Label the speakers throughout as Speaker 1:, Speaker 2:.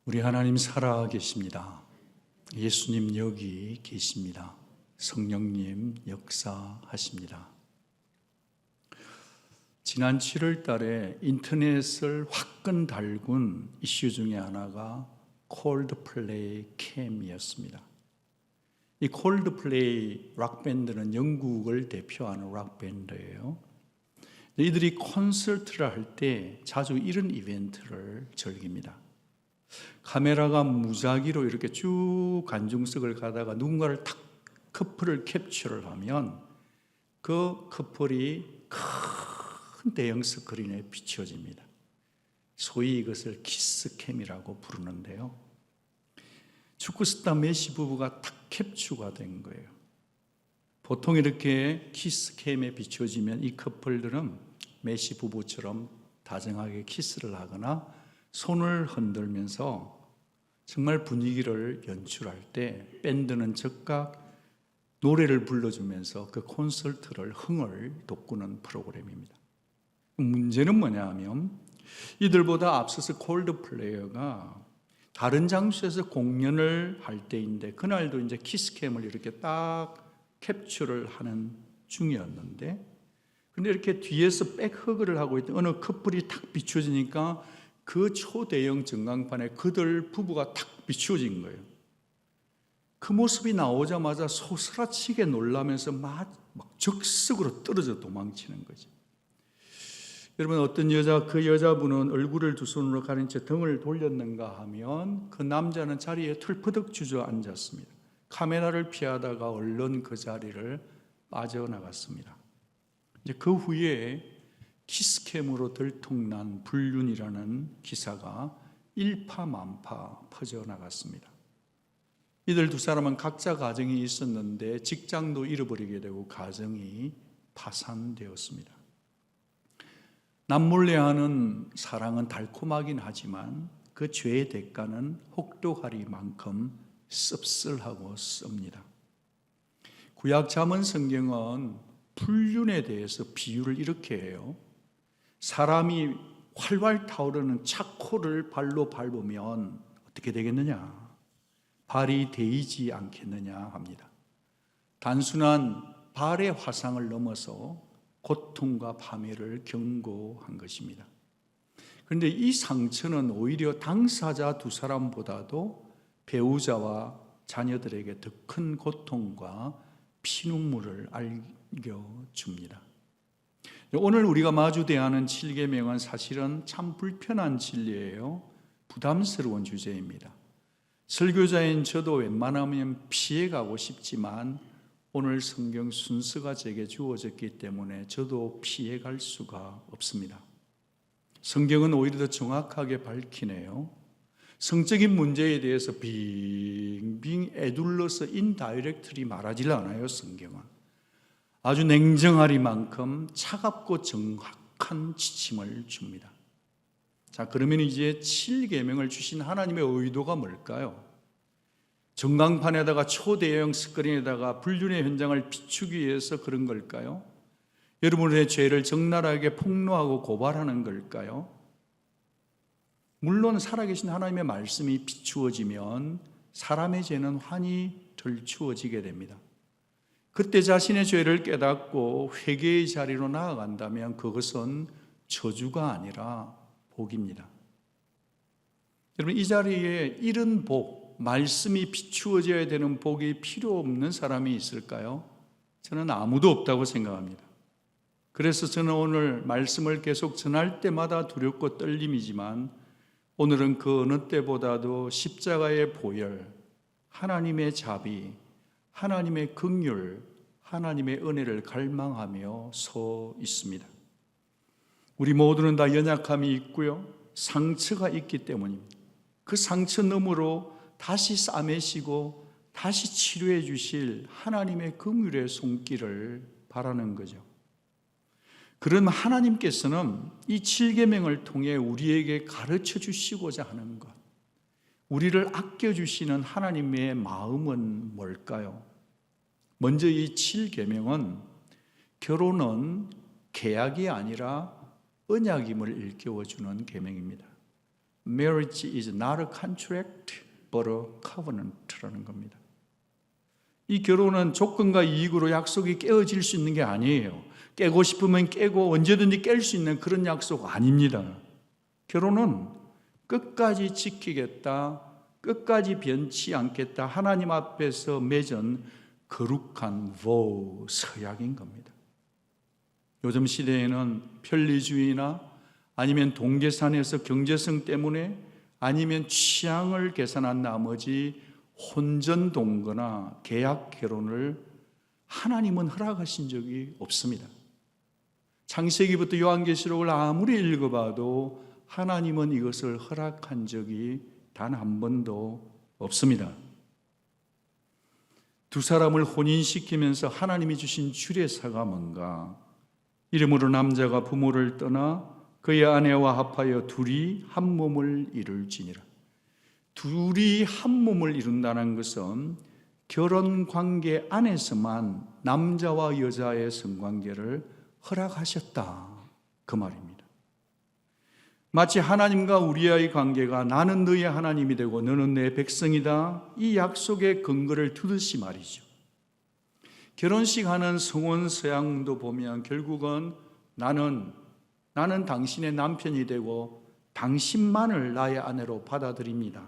Speaker 1: 우리 하나님 살아 계십니다. 예수님 여기 계십니다. 성령님 역사하십니다. 지난 7월 달에 인터넷을 화끈 달군 이슈 중에 하나가 콜드플레이 캠이었습니다. 이 콜드플레이 락밴드는 영국을 대표하는 락밴드예요. 이들이 콘서트를 할 때 자주 이런 이벤트를 즐깁니다. 카메라가 무작위로 이렇게 쭉 관중석을 가다가 누군가를 탁 커플을 캡처를 하면 그 커플이 큰 대형 스크린에 비춰집니다. 소위 이것을 키스캠이라고 부르는데요. 축구스타 메시 부부가 탁 캡처가 된 거예요. 보통 이렇게 키스캠에 비춰지면 이 커플들은 메시 부부처럼 다정하게 키스를 하거나 손을 흔들면서 정말 분위기를 연출할 때 밴드는 즉각 노래를 불러주면서 그 콘서트를 흥을 돋구는 프로그램입니다. 문제는 뭐냐 하면 이들보다 앞서서 콜드플레이어가 다른 장소에서 공연을 할 때인데 그날도 이제 키스캠을 이렇게 딱 캡처를 하는 중이었는데 근데 이렇게 뒤에서 백허그를 하고 있던 어느 커플이 탁 비춰지니까 그 초대형 전광판에 그들 부부가 탁 비추어진 거예요. 그 모습이 나오자마자 소스라치게 놀라면서 막 적석으로 떨어져 도망치는 거지. 여러분, 어떤 그 여자분은 얼굴을 두 손으로 가린 채 등을 돌렸는가 하면 그 남자는 자리에 털퍼덕 주저앉았습니다. 카메라를 피하다가 얼른 그 자리를 빠져나갔습니다. 이제 그 후에 키스캠으로 들통난 불륜이라는 기사가 일파만파 퍼져나갔습니다. 이들 두 사람은 각자 가정이 있었는데 직장도 잃어버리게 되고 가정이 파산되었습니다. 남몰래하는 사랑은 달콤하긴 하지만 그 죄의 대가는 혹독하리만큼 씁쓸하고 씁니다. 구약 잠언 성경은 불륜에 대해서 비유를 이렇게 해요. 사람이 활활 타오르는 차코를 발로 밟으면 어떻게 되겠느냐? 발이 데이지 않겠느냐 합니다. 단순한 발의 화상을 넘어서 고통과 파멸을 경고한 것입니다. 그런데 이 상처는 오히려 당사자 두 사람보다도 배우자와 자녀들에게 더 큰 고통과 피눈물을 안겨줍니다. 오늘 우리가 마주 대하는 7계명은 사실은 참 불편한 진리예요. 부담스러운 주제입니다. 설교자인 저도 웬만하면 피해가고 싶지만 오늘 성경 순서가 제게 주어졌기 때문에 저도 피해갈 수가 없습니다. 성경은 오히려 더 정확하게 밝히네요. 성적인 문제에 대해서 빙빙 애둘러서 인다이렉트리 말하지 않아요. 성경은 아주 냉정하리만큼 차갑고 정확한 지침을 줍니다. 자, 그러면 이제 7계명을 주신 하나님의 의도가 뭘까요? 전광판에다가 초대형 스크린에다가 불륜의 현장을 비추기 위해서 그런 걸까요? 여러분의 죄를 적나라하게 폭로하고 고발하는 걸까요? 물론 살아계신 하나님의 말씀이 비추어지면 사람의 죄는 환히 덜추어지게 됩니다. 그때 자신의 죄를 깨닫고 회개의 자리로 나아간다면 그것은 저주가 아니라 복입니다. 여러분, 이 자리에 이런 복, 말씀이 비추어져야 되는 복이 필요 없는 사람이 있을까요? 저는 아무도 없다고 생각합니다. 그래서 저는 오늘 말씀을 계속 전할 때마다 두렵고 떨림이지만 오늘은 그 어느 때보다도 십자가의 보혈, 하나님의 자비, 하나님의 긍휼, 하나님의 은혜를 갈망하며 서 있습니다. 우리 모두는 다 연약함이 있고요, 상처가 있기 때문입니다. 그 상처 너머로 다시 싸매시고 다시 치료해 주실 하나님의 긍휼의 손길을 바라는 거죠. 그런 하나님께서는 이 7계명을 통해 우리에게 가르쳐 주시고자 하는 것, 우리를 아껴주시는 하나님의 마음은 뭘까요? 먼저 이 7계명은 결혼은 계약이 아니라 언약임을 일깨워주는 계명입니다. Marriage is not a contract but a covenant라는 겁니다. 이 결혼은 조건과 이익으로 약속이 깨어질 수 있는 게 아니에요. 깨고 싶으면 깨고 언제든지 깰 수 있는 그런 약속 아닙니다. 결혼은 끝까지 지키겠다, 끝까지 변치 않겠다, 하나님 앞에서 맺은 거룩한 vow, 서약인 겁니다. 요즘 시대에는 편리주의나 아니면 동계산에서 경제성 때문에 아니면 취향을 계산한 나머지 혼전 동거나 계약 결혼을 하나님은 허락하신 적이 없습니다. 창세기부터 요한계시록을 아무리 읽어봐도 하나님은 이것을 허락한 적이 단 한 번도 없습니다. 두 사람을 혼인시키면서 하나님이 주신 주례사가 뭔가? 이름으로 남자가 부모를 떠나 그의 아내와 합하여 둘이 한 몸을 이룰지니라. 둘이 한 몸을 이룬다는 것은 결혼 관계 안에서만 남자와 여자의 성관계를 허락하셨다, 그 말입니다. 마치 하나님과 우리의 관계가 나는 너의 하나님이 되고 너는 내 백성이다, 이 약속의 근거를 두듯이 말이죠. 결혼식 하는 성혼 서양도 보면 결국은 나는 당신의 남편이 되고 당신만을 나의 아내로 받아들입니다.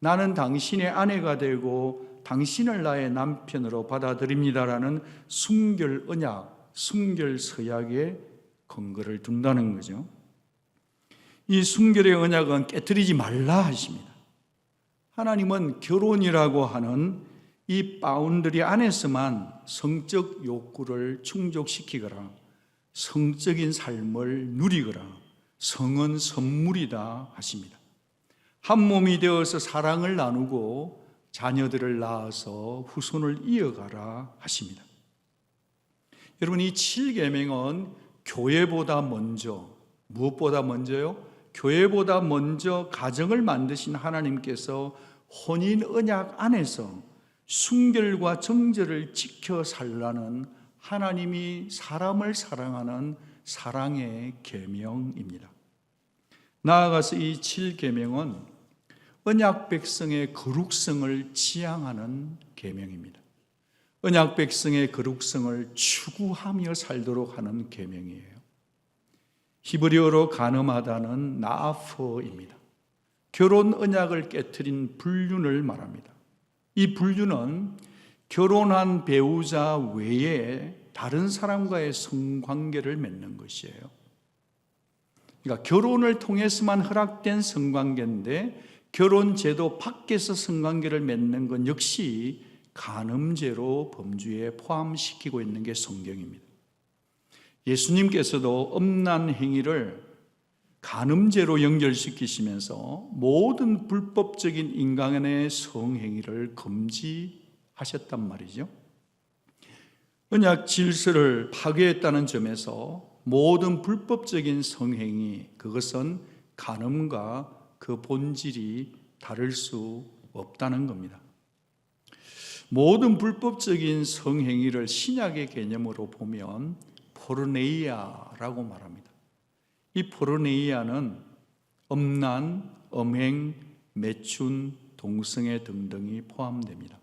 Speaker 1: 나는 당신의 아내가 되고 당신을 나의 남편으로 받아들입니다라는 순결 언약, 순결 서약의 근거를 둔다는 거죠. 이 순결의 언약은 깨트리지 말라 하십니다. 하나님은 결혼이라고 하는 이 바운더리 안에서만 성적 욕구를 충족시키거라, 성적인 삶을 누리거라, 성은 선물이다 하십니다. 한 몸이 되어서 사랑을 나누고 자녀들을 낳아서 후손을 이어가라 하십니다. 여러분, 이 7계명은 교회보다 먼저, 무엇보다 먼저요? 교회보다 먼저 가정을 만드신 하나님께서 혼인 언약 안에서 순결과 정절을 지켜 살라는 하나님이 사람을 사랑하는 사랑의 계명입니다. 나아가서 이 7계명은 언약 백성의 거룩성을 지향하는 계명입니다. 언약 백성의 거룩성을 추구하며 살도록 하는 계명이에요. 히브리어로 가늠하다는 나아퍼입니다. 결혼 언약을 깨트린 불륜을 말합니다. 이 불륜은 결혼한 배우자 외에 다른 사람과의 성관계를 맺는 것이에요. 그러니까 결혼을 통해서만 허락된 성관계인데 결혼 제도 밖에서 성관계를 맺는 건 역시 간음죄로 범주에 포함시키고 있는 게 성경입니다. 예수님께서도 음란 행위를 간음죄로 연결시키시면서 모든 불법적인 인간의 성행위를 금지하셨단 말이죠. 언약 질서를 파괴했다는 점에서 모든 불법적인 성행위, 그것은 간음과 그 본질이 다를 수 없다는 겁니다. 모든 불법적인 성행위를 신약의 개념으로 보면 포르네이아라고 말합니다. 이 포르네이아는 음란, 음행, 매춘, 동성애 등등이 포함됩니다.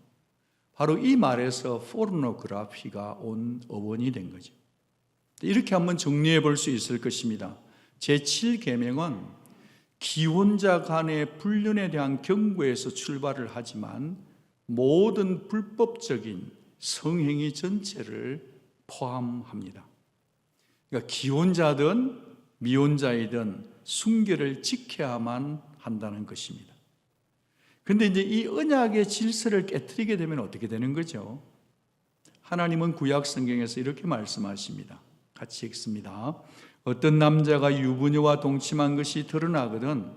Speaker 1: 바로 이 말에서 포르노그라피가 온 어원이 된 거죠. 이렇게 한번 정리해 볼 수 있을 것입니다. 제7계명은 기혼자 간의 불륜에 대한 경고에서 출발을 하지만 모든 불법적인 성행위 전체를 포함합니다. 그러니까 기혼자든 미혼자이든 순결을 지켜야만 한다는 것입니다. 그런데 이제 이 언약의 질서를 깨트리게 되면 어떻게 되는 거죠? 하나님은 구약 성경에서 이렇게 말씀하십니다. 같이 읽습니다. 어떤 남자가 유부녀와 동침한 것이 드러나거든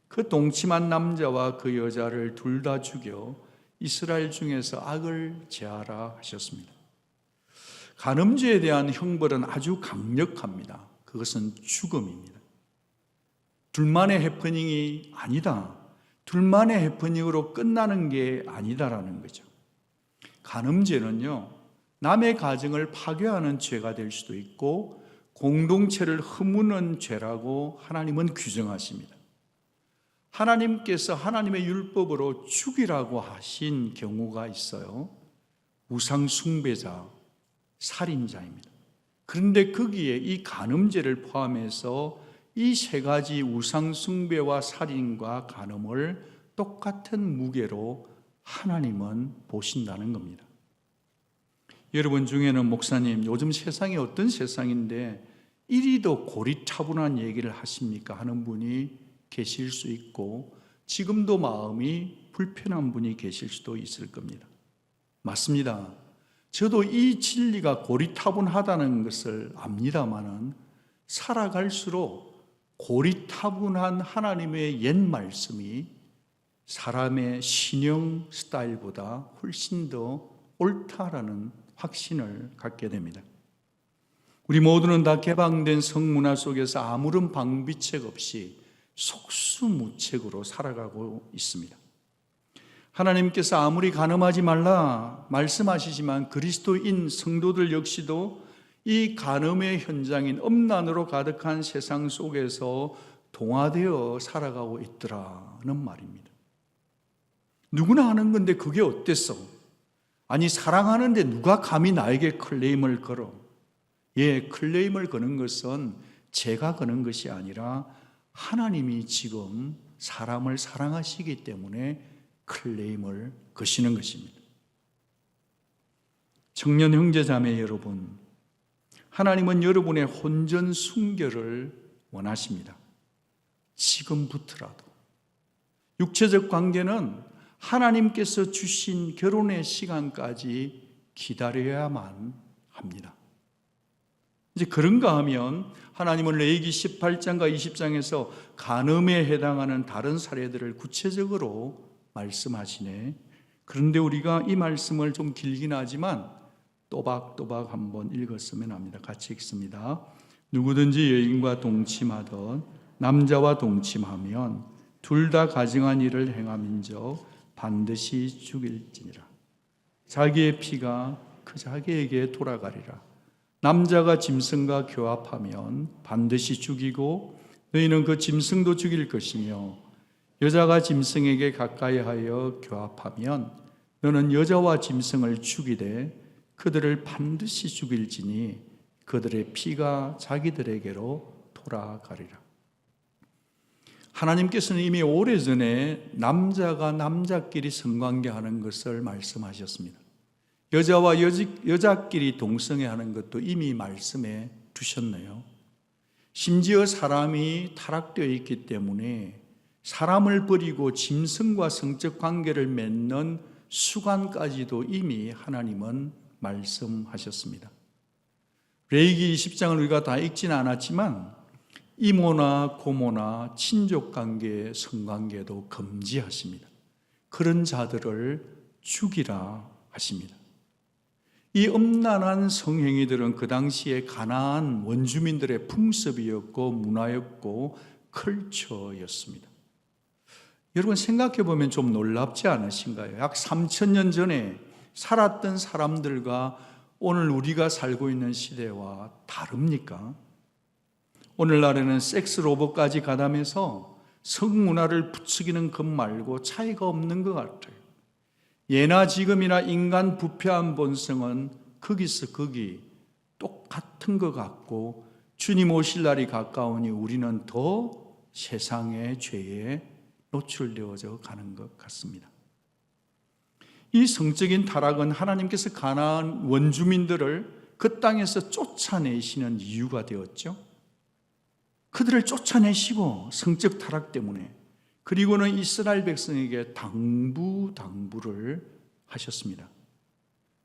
Speaker 1: 그 동침한 남자와 그 여자를 둘 다 죽여 이스라엘 중에서 악을 제하라 하셨습니다. 간음죄에 대한 형벌은 아주 강력합니다. 그것은 죽음입니다. 둘만의 해프닝이 아니다. 둘만의 해프닝으로 끝나는 게 아니다라는 거죠. 간음죄는요, 남의 가정을 파괴하는 죄가 될 수도 있고 공동체를 허무는 죄라고 하나님은 규정하십니다. 하나님께서 하나님의 율법으로 죽이라고 하신 경우가 있어요. 우상 숭배자, 살인자입니다. 그런데 거기에 이 간음죄를 포함해서 이 세 가지 우상 숭배와 살인과 간음을 똑같은 무게로 하나님은 보신다는 겁니다. 여러분 중에는 목사님, 요즘 세상이 어떤 세상인데 이리도 고리타분한 얘기를 하십니까? 하는 분이 계실 수 있고, 지금도 마음이 불편한 분이 계실 수도 있을 겁니다. 맞습니다. 저도 이 진리가 고리타분하다는 것을 압니다마는 살아갈수록 고리타분한 하나님의 옛 말씀이 사람의 신형 스타일보다 훨씬 더 옳다라는 확신을 갖게 됩니다. 우리 모두는 다 개방된 성문화 속에서 아무런 방비책 없이 속수무책으로 살아가고 있습니다. 하나님께서 아무리 간음하지 말라 말씀하시지만 그리스도인 성도들 역시도 이 간음의 현장인 음란으로 가득한 세상 속에서 동화되어 살아가고 있더라는 말입니다. 누구나 하는 건데 그게 어땠어? 아니, 사랑하는데 누가 감히 나에게 클레임을 걸어? 클레임을 거는 것은 제가 거는 것이 아니라 하나님이 지금 사람을 사랑하시기 때문에 클레임을 거시는 것입니다. 청년 형제자매 여러분, 하나님은 여러분의 혼전 순결을 원하십니다. 지금부터라도. 육체적 관계는 하나님께서 주신 결혼의 시간까지 기다려야만 합니다. 이제 그런가 하면 하나님은 레위기 18장과 20장에서 간음에 해당하는 다른 사례들을 구체적으로 말씀하시네. 그런데 우리가 이 말씀을 좀 길긴 하지만 또박또박 한번 읽었으면 합니다. 같이 읽습니다. 누구든지 여인과 동침하던 남자와 동침하면 둘 다 가증한 일을 행함인즉 반드시 죽일지니라. 자기의 피가 그 자기에게 돌아가리라. 남자가 짐승과 교합하면 반드시 죽이고 너희는 그 짐승도 죽일 것이며, 여자가 짐승에게 가까이 하여 교합하면 너는 여자와 짐승을 죽이되 그들을 반드시 죽일지니 그들의 피가 자기들에게로 돌아가리라. 하나님께서는 이미 오래전에 남자가 남자끼리 성관계하는 것을 말씀하셨습니다. 여자와 여자끼리 동성애하는 것도 이미 말씀해 두셨네요. 심지어 사람이 타락되어 있기 때문에 사람을 버리고 짐승과 성적 관계를 맺는 수간까지도 이미 하나님은 말씀하셨습니다. 레위기 20장을 우리가 다 읽지는 않았지만 이모나 고모나 친족관계, 성관계도 금지하십니다. 그런 자들을 죽이라 하십니다. 이 음란한 성행위들은 그 당시에 가나안 원주민들의 풍습이었고 문화였고 컬처였습니다. 여러분 생각해 보면 좀 놀랍지 않으신가요? 약 3000년 전에 살았던 사람들과 오늘 우리가 살고 있는 시대와 다릅니까? 오늘날에는 섹스 로봇까지 가담해서 성문화를 부추기는 것 말고 차이가 없는 것 같아요. 예나 지금이나 인간 부패한 본성은 거기서 거기 똑같은 것 같고, 주님 오실 날이 가까우니 우리는 더 세상의 죄에 노출되어져 가는 것 같습니다. 이 성적인 타락은 하나님께서 가나안 원주민들을 그 땅에서 쫓아내시는 이유가 되었죠. 그들을 쫓아내시고 성적 타락 때문에, 그리고는 이스라엘 백성에게 당부를 하셨습니다.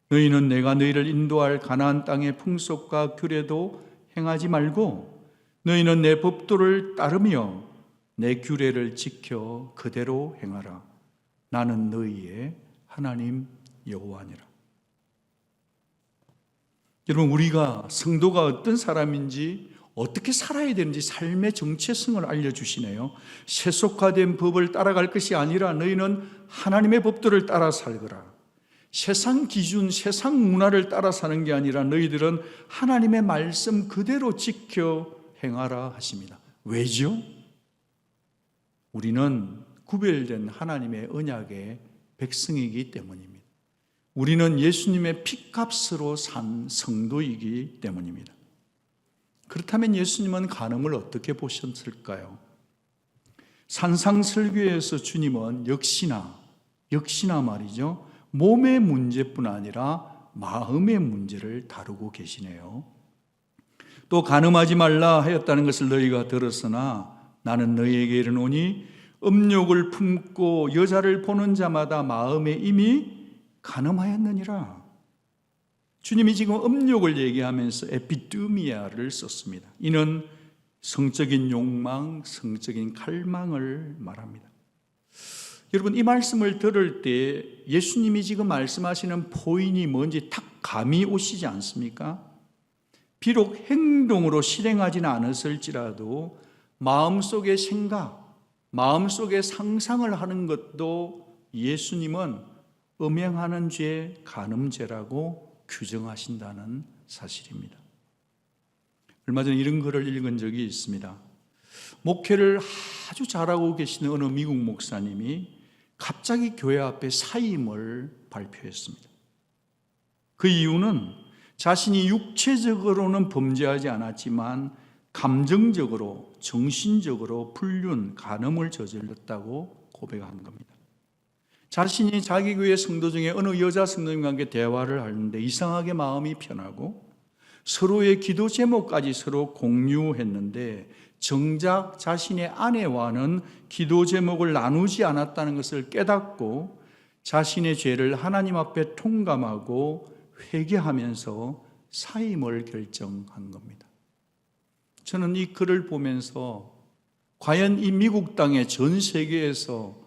Speaker 1: 너희는 내가 너희를 인도할 가나안 땅의 풍속과 규례도 행하지 말고 너희는 내 법도를 따르며 내 규례를 지켜 그대로 행하라. 나는 너희의 하나님 여호와니라. 여러분, 우리가 성도가 어떤 사람인지, 어떻게 살아야 되는지 삶의 정체성을 알려주시네요. 세속화된 법을 따라갈 것이 아니라 너희는 하나님의 법도를 따라 살거라. 세상 기준, 세상 문화를 따라 사는 게 아니라 너희들은 하나님의 말씀 그대로 지켜 행하라 하십니다. 왜죠? 우리는 구별된 하나님의 언약의 백성이기 때문입니다. 우리는 예수님의 피값으로 산 성도이기 때문입니다. 그렇다면 예수님은 간음을 어떻게 보셨을까요? 산상설교에서 주님은 역시나 말이죠, 몸의 문제뿐 아니라 마음의 문제를 다루고 계시네요. 또 간음하지 말라 하였다는 것을 너희가 들었으나 나는 너희에게 이르노니 음욕을 품고 여자를 보는 자마다 마음에 이미 간음하였느니라. 주님이 지금 음욕을 얘기하면서 에피드미아를 썼습니다. 이는 성적인 욕망, 성적인 갈망을 말합니다. 여러분, 이 말씀을 들을 때 예수님이 지금 말씀하시는 포인이 뭔지 딱 감이 오시지 않습니까? 비록 행동으로 실행하지는 않았을지라도 마음속의 생각, 마음속의 상상을 하는 것도 예수님은 음행하는 죄, 간음죄라고 규정하신다는 사실입니다. 얼마 전에 이런 글을 읽은 적이 있습니다. 목회를 아주 잘하고 계시는 어느 미국 목사님이 갑자기 교회 앞에 사임을 발표했습니다. 그 이유는 자신이 육체적으로는 범죄하지 않았지만 감정적으로, 정신적으로 불륜, 간음을 저질렀다고 고백한 겁니다. 자신이 자기 교회 성도 중에 어느 여자 성도님과 함께 대화를 하는데 이상하게 마음이 편하고 서로의 기도 제목까지 서로 공유했는데 정작 자신의 아내와는 기도 제목을 나누지 않았다는 것을 깨닫고 자신의 죄를 하나님 앞에 통감하고 회개하면서 사임을 결정한 겁니다. 저는 이 글을 보면서 과연 이 미국 땅의 전 세계에서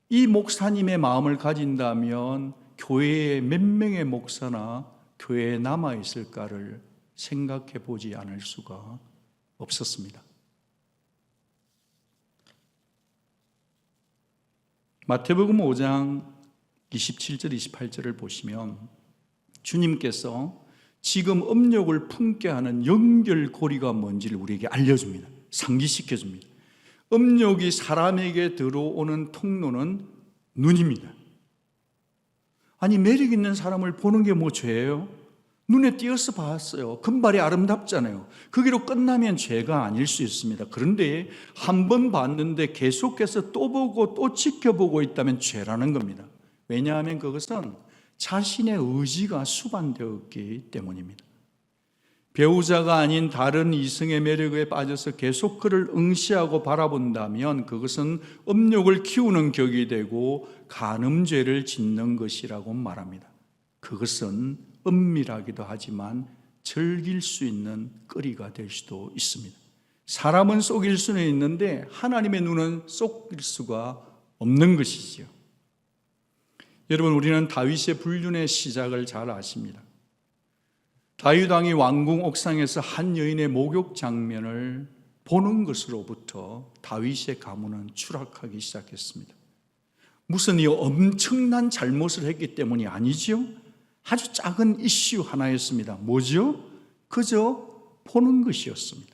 Speaker 1: 이 목사님의 마음을 가진다면 교회에 몇 명의 목사나 교회에 남아있을까를 생각해 보지 않을 수가 없었습니다. 마태복음 5장 27절 28절을 보시면 주님께서 지금 음욕을 품게 하는 연결고리가 뭔지를 우리에게 알려줍니다. 상기시켜줍니다. 음욕이 사람에게 들어오는 통로는 눈입니다. 아니, 매력 있는 사람을 보는 게 뭐 죄예요? 눈에 띄어서 봤어요. 금발이 아름답잖아요. 거기로 끝나면 죄가 아닐 수 있습니다. 그런데 한 번 봤는데 계속해서 또 보고 또 지켜보고 있다면 죄라는 겁니다. 왜냐하면 그것은 자신의 의지가 수반되었기 때문입니다. 배우자가 아닌 다른 이성의 매력에 빠져서 계속 그를 응시하고 바라본다면 그것은 음욕을 키우는 격이 되고 간음죄를 짓는 것이라고 말합니다. 그것은 은밀하기도 하지만 즐길 수 있는 거리가 될 수도 있습니다. 사람은 속일 수는 있는데 하나님의 눈은 속일 수가 없는 것이지요. 여러분, 우리는 다윗의 불륜의 시작을 잘 아십니다. 다윗 왕이 왕궁 옥상에서 한 여인의 목욕 장면을 보는 것으로부터 다윗의 가문은 추락하기 시작했습니다. 무슨 이 엄청난 잘못을 했기 때문이 아니지요. 아주 작은 이슈 하나였습니다. 뭐죠? 그저 보는 것이었습니다.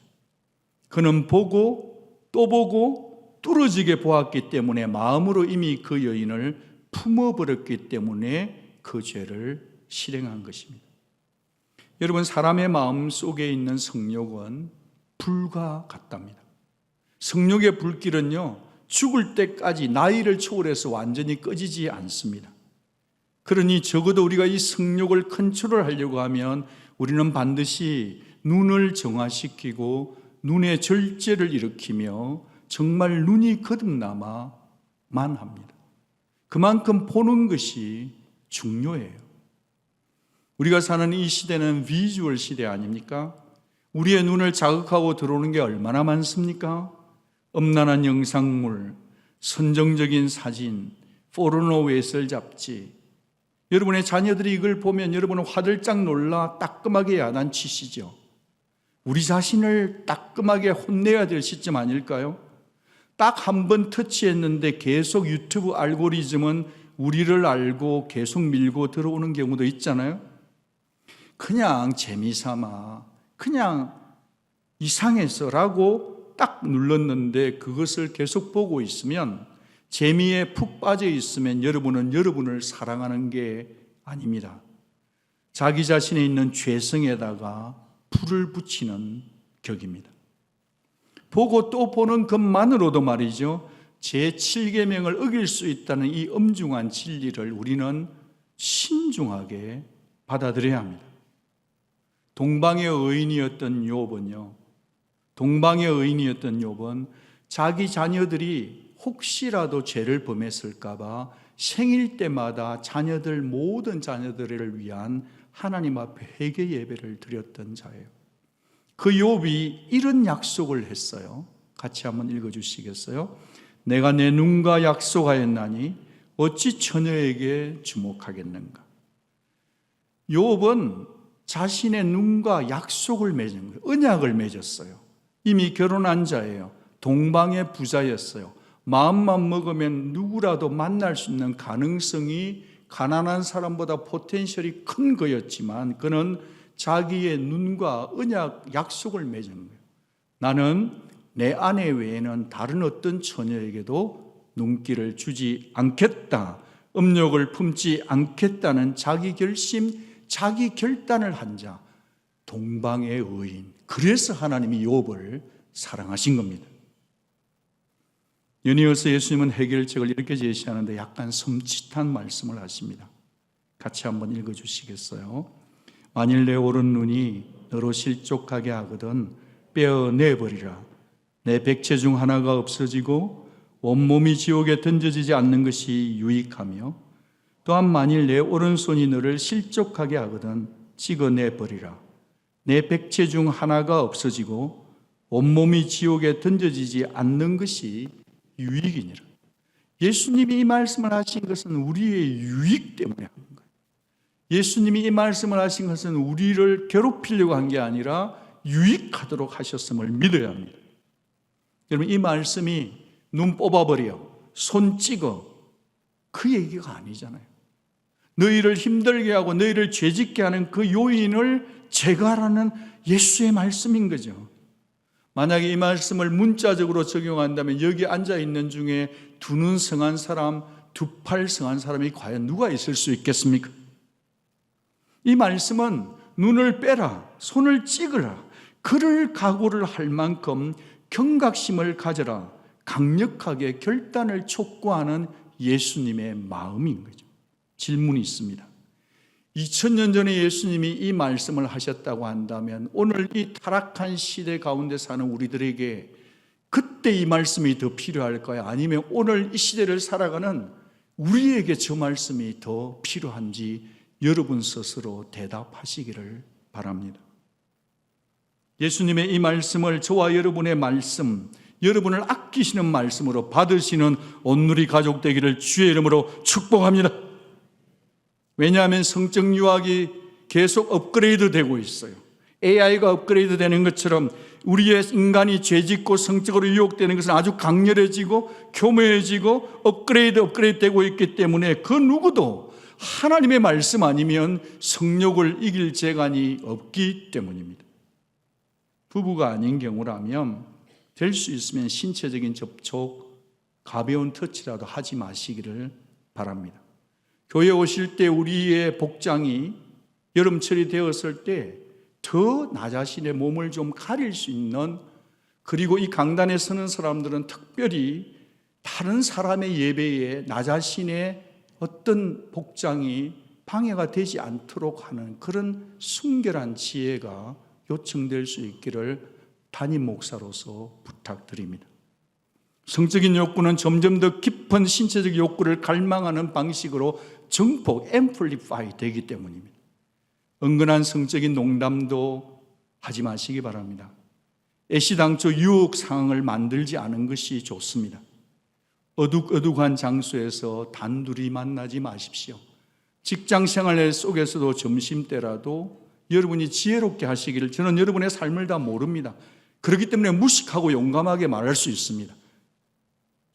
Speaker 1: 그는 보고 또 보고 뚫어지게 보았기 때문에 마음으로 이미 그 여인을 품어버렸기 때문에 그 죄를 실행한 것입니다. 여러분, 사람의 마음 속에 있는 성욕은 불과 같답니다. 성욕의 불길은요, 죽을 때까지 나이를 초월해서 완전히 꺼지지 않습니다. 그러니 적어도 우리가 이 성욕을 컨트롤하려고 하면 우리는 반드시 눈을 정화시키고 눈의 절제를 일으키며 정말 눈이 거듭남아만 합니다. 그만큼 보는 것이 중요해요. 우리가 사는 이 시대는 비주얼 시대 아닙니까? 우리의 눈을 자극하고 들어오는 게 얼마나 많습니까? 음란한 영상물, 선정적인 사진, 포르노 외설 잡지. 여러분의 자녀들이 이걸 보면 여러분은 화들짝 놀라 따끔하게 야단치시죠. 우리 자신을 따끔하게 혼내야 될 시점 아닐까요? 딱 한 번 터치했는데 계속 유튜브 알고리즘은 우리를 알고 계속 밀고 들어오는 경우도 있잖아요. 그냥 재미삼아, 그냥 이상해서라고 딱 눌렀는데 그것을 계속 보고 있으면, 재미에 푹 빠져 있으면 여러분은 여러분을 사랑하는 게 아닙니다. 자기 자신에 있는 죄성에다가 불을 붙이는 격입니다. 보고 또 보는 것만으로도 말이죠, 제7계명을 어길 수 있다는 이 엄중한 진리를 우리는 신중하게 받아들여야 합니다. 동방의 의인이었던 욥은 자기 자녀들이 혹시라도 죄를 범했을까 봐 생일 때마다 모든 자녀들을 위한 하나님 앞에 회개 예배를 드렸던 자예요. 그 욥이 이런 약속을 했어요. 같이 한번 읽어주시겠어요? 내가 내 눈과 약속하였나니 어찌 처녀에게 주목하겠는가. 욥은 자신의 눈과 약속을 맺은 거예요. 언약을 맺었어요. 이미 결혼한 자예요. 동방의 부자였어요. 마음만 먹으면 누구라도 만날 수 있는 가능성이 가난한 사람보다 포텐셜이 큰 거였지만, 그는 자기의 눈과 언약, 약속을 맺은 거예요. 나는 내 아내 외에는 다른 어떤 처녀에게도 눈길을 주지 않겠다, 음욕을 품지 않겠다는 자기 결심, 자기 결단을 한 자, 동방의 의인. 그래서 하나님이 욥을 사랑하신 겁니다. 연이어서 예수님은 해결책을 이렇게 제시하는데 약간 섬찟한 말씀을 하십니다. 같이 한번 읽어주시겠어요? 만일 내 오른 눈이 너로 실족하게 하거든 빼어내버리라. 내 백체 중 하나가 없어지고 온몸이 지옥에 던져지지 않는 것이 유익하며, 또한 만일 내 오른손이 너를 실족하게 하거든 찍어내버리라. 내 백체 중 하나가 없어지고 온몸이 지옥에 던져지지 않는 것이 유익이니라. 예수님이 이 말씀을 하신 것은 우리의 유익 때문에 한 거예요. 예수님이 이 말씀을 하신 것은 우리를 괴롭히려고 한 게 아니라 유익하도록 하셨음을 믿어야 합니다. 여러분, 이 말씀이 눈 뽑아버려, 손 찍어, 그 얘기가 아니잖아요. 너희를 힘들게 하고 너희를 죄짓게 하는 그 요인을 제거하라는 예수의 말씀인 거죠. 만약에 이 말씀을 문자적으로 적용한다면 여기 앉아있는 중에 두 눈 성한 사람, 두 팔 성한 사람이 과연 누가 있을 수 있겠습니까? 이 말씀은 눈을 빼라, 손을 찍으라, 그럴 각오를 할 만큼 경각심을 가져라, 강력하게 결단을 촉구하는 예수님의 마음인 거죠. 질문이 있습니다. 2000년 전에 예수님이 이 말씀을 하셨다고 한다면 오늘 이 타락한 시대 가운데 사는 우리들에게 그때 이 말씀이 더 필요할까요? 아니면 오늘 이 시대를 살아가는 우리에게 저 말씀이 더 필요한지 여러분 스스로 대답하시기를 바랍니다. 예수님의 이 말씀을 저와 여러분의 말씀, 여러분을 아끼시는 말씀으로 받으시는 온누리 가족 되기를 주의 이름으로 축복합니다. 왜냐하면 성적 유학이 계속 업그레이드 되고 있어요. AI가 업그레이드 되는 것처럼 우리의 인간이 죄짓고 성적으로 유혹되는 것은 아주 강렬해지고 교묘해지고 업그레이드 되고 있기 때문에 그 누구도 하나님의 말씀 아니면 성욕을 이길 재간이 없기 때문입니다. 부부가 아닌 경우라면 될 수 있으면 신체적인 접촉, 가벼운 터치라도 하지 마시기를 바랍니다. 교회 오실 때 우리의 복장이 여름철이 되었을 때 더 나 자신의 몸을 좀 가릴 수 있는, 그리고 이 강단에 서는 사람들은 특별히 다른 사람의 예배에 나 자신의 어떤 복장이 방해가 되지 않도록 하는 그런 순결한 지혜가 요청될 수 있기를 담임 목사로서 부탁드립니다. 성적인 욕구는 점점 더 깊은 신체적 욕구를 갈망하는 방식으로 증폭, 앰플리파이 되기 때문입니다. 은근한 성적인 농담도 하지 마시기 바랍니다. 애시당초 유혹 상황을 만들지 않은 것이 좋습니다. 어둑어둑한 장소에서 단둘이 만나지 마십시오. 직장 생활 속에서도 점심때라도 여러분이 지혜롭게 하시기를, 저는 여러분의 삶을 다 모릅니다. 그렇기 때문에 무식하고 용감하게 말할 수 있습니다.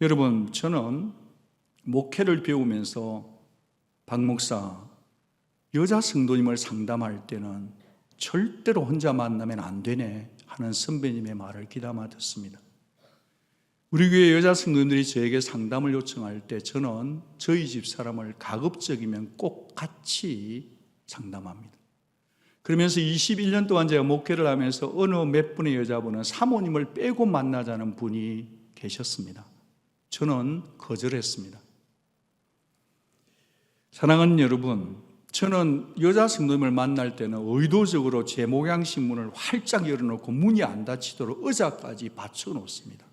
Speaker 1: 여러분, 저는 목회를 배우면서 박 목사, 여자 성도님을 상담할 때는 절대로 혼자 만나면 안 되네 하는 선배님의 말을 귀담아 듣습니다. 우리 교회 여자 성도님들이 저에게 상담을 요청할 때 저는 저희 집 사람을 가급적이면 꼭 같이 상담합니다. 그러면서 21년 동안 제가 목회를 하면서 어느 몇 분의 여자분은 사모님을 빼고 만나자는 분이 계셨습니다. 저는 거절했습니다. 사랑하는 여러분, 저는 여자 성도님을 만날 때는 의도적으로 제 목양 신문을 활짝 열어놓고 문이 안 닫히도록 의자까지 받쳐 놓습니다.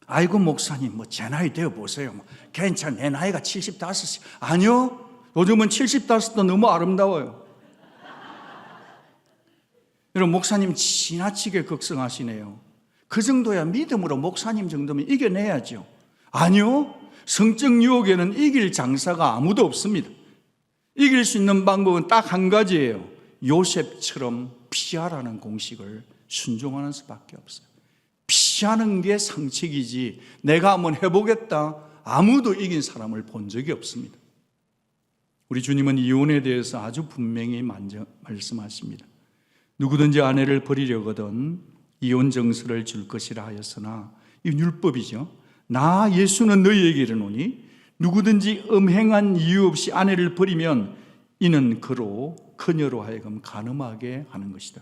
Speaker 1: 아이고 목사님 제 나이 되어 보세요. 괜찮아, 내 나이가 75. 아니요, 요즘은 75도 너무 아름다워요. 여러분, 목사님 지나치게 걱정하시네요. 그 정도야 믿음으로 목사님 정도면 이겨내야죠. 아니요, 성적 유혹에는 이길 장사가 아무도 없습니다. 이길 수 있는 방법은 딱 한 가지예요. 요셉처럼 피하라는 공식을 순종하는 수밖에 없어요. 피하는 게 상책이지 내가 한번 해보겠다, 아무도 이긴 사람을 본 적이 없습니다. 우리 주님은 이혼에 대해서 아주 분명히 말씀하십니다. 누구든지 아내를 버리려거든 이혼 정서를 줄 것이라 하였으나, 이건 율법이죠. 나 예수는 너희에게 이르노니 누구든지 음행한 이유 없이 아내를 버리면 이는 그로 그녀로 하여금 간음하게 하는 것이다.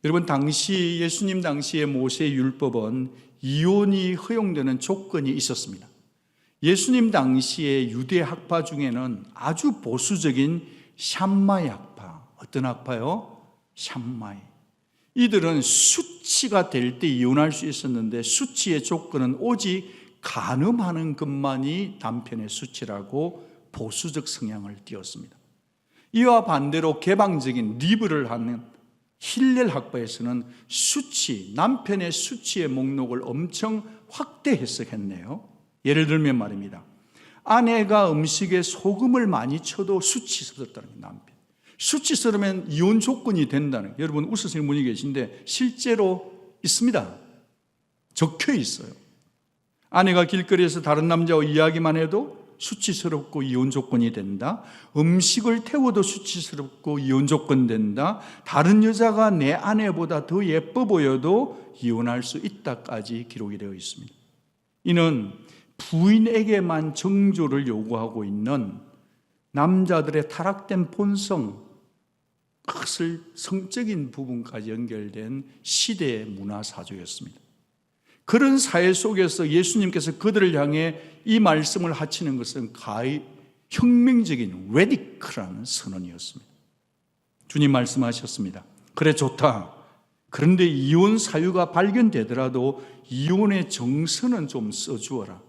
Speaker 1: 여러분, 당시 예수님 당시의 모세 율법은 이혼이 허용되는 조건이 있었습니다. 예수님 당시의 유대 학파 중에는 아주 보수적인 샴마이 학파, 어떤 학파요? 샴마이. 이들은 수치가 될 때 이혼할 수 있었는데 수치의 조건은 오직 간음하는 것만이 남편의 수치라고 보수적 성향을 띄었습니다. 이와 반대로 개방적인 리브를 하는 힐렐 학파에서는 수치, 남편의 수치의 목록을 엄청 확대 해석했네요. 예를 들면 말입니다. 아내가 음식에 소금을 많이 쳐도 수치스럽다는 거예요, 남편. 수치스러우면 이혼 조건이 된다는 거예요. 여러분 웃으시는 분이 계신데 실제로 있습니다. 적혀 있어요. 아내가 길거리에서 다른 남자와 이야기만 해도 수치스럽고 이혼 조건이 된다. 음식을 태워도 수치스럽고 이혼 조건 된다. 다른 여자가 내 아내보다 더 예뻐 보여도 이혼할 수 있다까지 기록이 되어 있습니다. 이는 부인에게만 정조를 요구하고 있는 남자들의 타락된 본성, 그것을 성적인 부분까지 연결된 시대의 문화 사조였습니다. 그런 사회 속에서 예수님께서 그들을 향해 이 말씀을 하시는 것은 가히 혁명적인 레디컬한 선언이었습니다. 주님 말씀하셨습니다. 그래, 좋다. 그런데 이혼 사유가 발견되더라도 이혼의 정서는 좀 써주어라.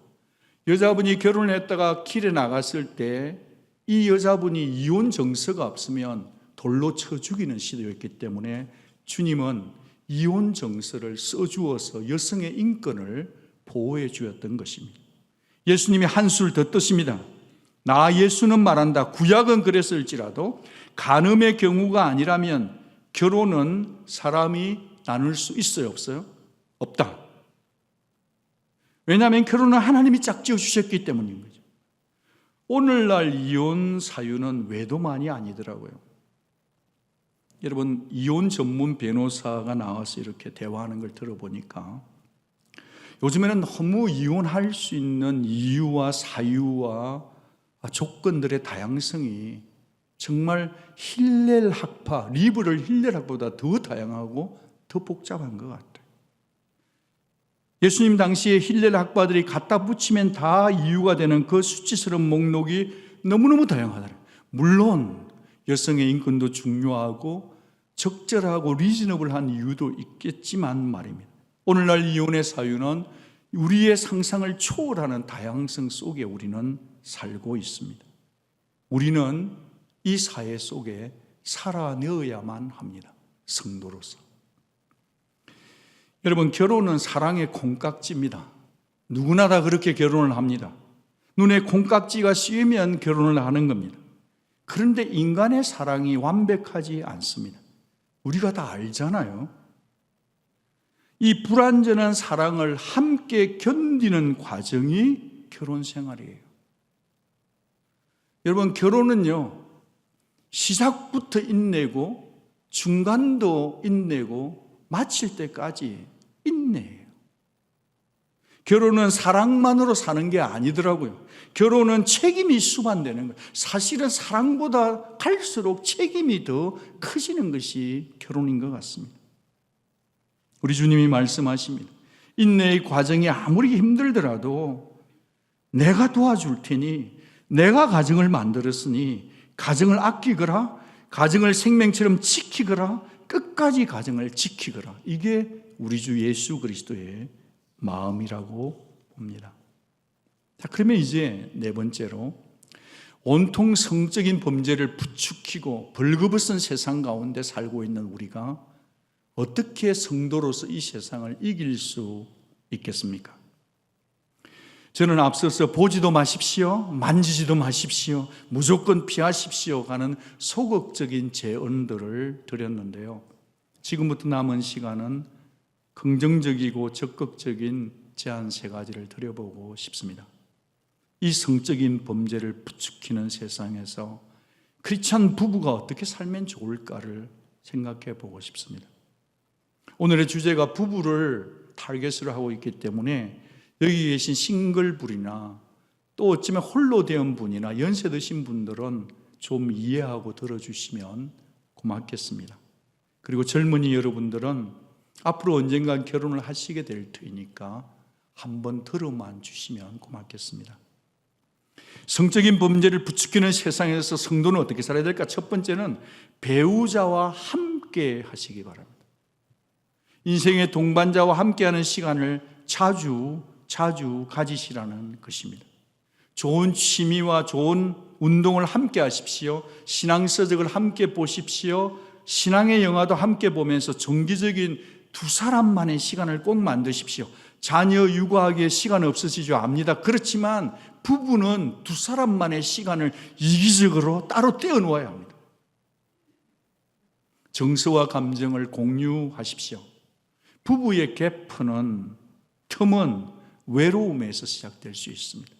Speaker 1: 여자분이 결혼을 했다가 길에 나갔을 때 이 여자분이 이혼 정서가 없으면 돌로 쳐 죽이는 시대였기 때문에 주님은 이혼 정서를 써주어서 여성의 인권을 보호해 주었던 것입니다. 예수님이 한술 더 뜨십니다. 나 예수는 말한다. 구약은 그랬을지라도 간음의 경우가 아니라면 결혼은 사람이 나눌 수 있어요, 없어요? 없다. 왜냐하면 결혼은 하나님이 짝지어 주셨기 때문인 거죠. 오늘날 이혼 사유는 외도만이 아니더라고요. 여러분, 이혼 전문 변호사가 나와서 이렇게 대화하는 걸 들어보니까 요즘에는 너무 이혼할 수 있는 이유와 사유와 조건들의 다양성이 정말 힐렐 학파, 리브럴 힐렐 학파보다 더 다양하고 더 복잡한 것 같아요. 예수님 당시에 힐렐 학파들이 갖다 붙이면 다 이유가 되는 그 수치스러운 목록이 너무너무 다양하더라고요. 물론 여성의 인권도 중요하고 적절하고 리즈너블한 이유도 있겠지만 말입니다. 오늘날 이혼의 사유는 우리의 상상을 초월하는 다양성 속에 우리는 살고 있습니다. 우리는 이 사회 속에 살아내어야만 합니다. 성도로서. 여러분, 결혼은 사랑의 콩깍지입니다. 누구나 다 그렇게 결혼을 합니다. 눈에 콩깍지가 씌우면 결혼을 하는 겁니다. 그런데 인간의 사랑이 완벽하지 않습니다. 우리가 다 알잖아요. 이 불완전한 사랑을 함께 견디는 과정이 결혼 생활이에요. 여러분, 결혼은요, 시작부터 인내고 중간도 인내고 마칠 때까지 인내예요. 결혼은 사랑만으로 사는 게 아니더라고요. 결혼은 책임이 수반되는 거예요. 사실은 사랑보다 갈수록 책임이 더 커지는 것이 결혼인 것 같습니다. 우리 주님이 말씀하십니다. 인내의 과정이 아무리 힘들더라도 내가 도와줄 테니, 내가 가정을 만들었으니 가정을 아끼거라, 가정을 생명처럼 지키거라, 끝까지 가정을 지키거라. 이게 우리 주 예수 그리스도의 마음이라고 봅니다. 자, 그러면 이제 네 번째로, 온통 성적인 범죄를 부추기고 벌거벗은 세상 가운데 살고 있는 우리가 어떻게 성도로서 이 세상을 이길 수 있겠습니까? 저는 앞서서 보지도 마십시오, 만지지도 마십시오, 무조건 피하십시오 하는 소극적인 제언들을 드렸는데요. 지금부터 남은 시간은 긍정적이고 적극적인 제안 세 가지를 드려보고 싶습니다. 이 성적인 범죄를 부추기는 세상에서 크리스찬 부부가 어떻게 살면 좋을까를 생각해 보고 싶습니다. 오늘의 주제가 부부를 타겟으로 하고 있기 때문에 여기 계신 싱글불이나 또 어쩌면 홀로 된 분이나 연세 드신 분들은 좀 이해하고 들어주시면 고맙겠습니다. 그리고 젊은이 여러분들은 앞으로 언젠간 결혼을 하시게 될 터이니까 한번 들어만 주시면 고맙겠습니다. 성적인 범죄를 부추기는 세상에서 성도는 어떻게 살아야 될까? 첫 번째는 배우자와 함께 하시기 바랍니다. 인생의 동반자와 함께하는 시간을 자주 가지시라는 것입니다. 좋은 취미와 좋은 운동을 함께 하십시오. 신앙서적을 함께 보십시오. 신앙의 영화도 함께 보면서 정기적인 두 사람만의 시간을 꼭 만드십시오. 자녀 육아하기에 시간 없으시죠? 압니다. 그렇지만 부부는 두 사람만의 시간을 이기적으로 따로 떼어놓아야 합니다. 정서와 감정을 공유하십시오. 부부의 틈은 외로움에서 시작될 수 있습니다.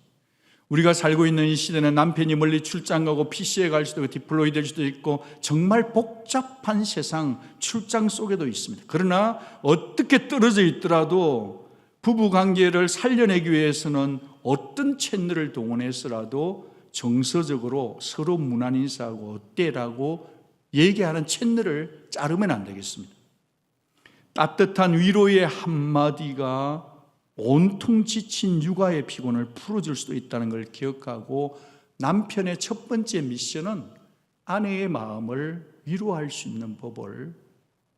Speaker 1: 우리가 살고 있는 이 시대는 남편이 멀리 출장 가고 PC에 갈 수도 있고 디플로이 될 수도 있고 정말 복잡한 세상 출장 속에도 있습니다. 그러나 어떻게 떨어져 있더라도 부부 관계를 살려내기 위해서는 어떤 채널을 동원해서라도 정서적으로 서로 문안 인사하고 어때라고 얘기하는 채널을 자르면 안 되겠습니다. 따뜻한 위로의 한마디가 온통 지친 육아의 피곤을 풀어줄 수도 있다는 걸 기억하고, 남편의 첫 번째 미션은 아내의 마음을 위로할 수 있는 법을